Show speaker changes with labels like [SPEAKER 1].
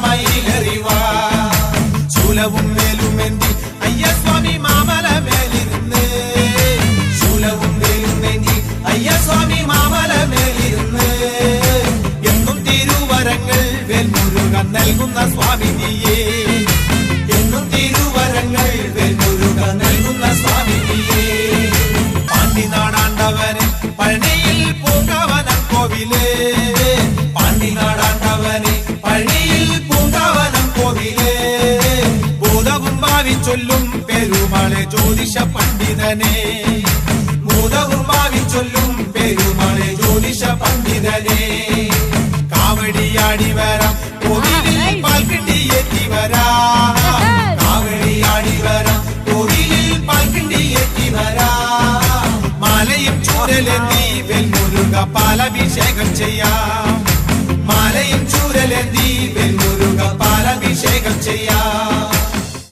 [SPEAKER 1] മയിലെറിവാ ശൂലവും വേലുമെന്തി അയ്യസ്വാമി മാമല മേലിരുന്ന് ശൂലവും വേലുമെന്തി അയ്യസ്വാമി മാമല മേലിരുന്ന് എന്നും തിരുവരങ്ങൾ വേൽമുരുകൻ നൽകുന്ന സ്വാമിനിയേ എന്നും തിരുവരങ്ങൾ വേൽമുരുകൻ നൽകുന്ന സ്വാമിനിയേ പാണ്ടി നാടാണ്ടവന് പഴനിയിൽ പൂങ്കാവനം കോവിലേ പാണ്ടി നാടാണ്ടവന് പഴനിയിൽ പൂങ്കാവനം കോവിലേ ഭൂതവും ഭാവി ചൊല്ലും പെരുമാളെ ജ്യോതിഷ പണ്ഡിതനെ ഭൂതവും ഭാവി ചൊല്ലും പെരുമാളെ ജ്യോതിഷ പണ്ഡിതനെ കാവടിയാടി വരാം കോവിലിൽ പാൽക്കിണ്ടി എത്തി വരാം കാവടിയാടി വരാം കോവിലിൽ പാൽക്കിണ്ടി എത്തി വരാം മാലയും ചൂരലെന്തി വെൽമുരുക പാലഭിഷേകം ചെയ്യാം മാലയും ചൂരലെന്തി വെൽമുരുക പാലഭിഷേകം ചെയ്യാം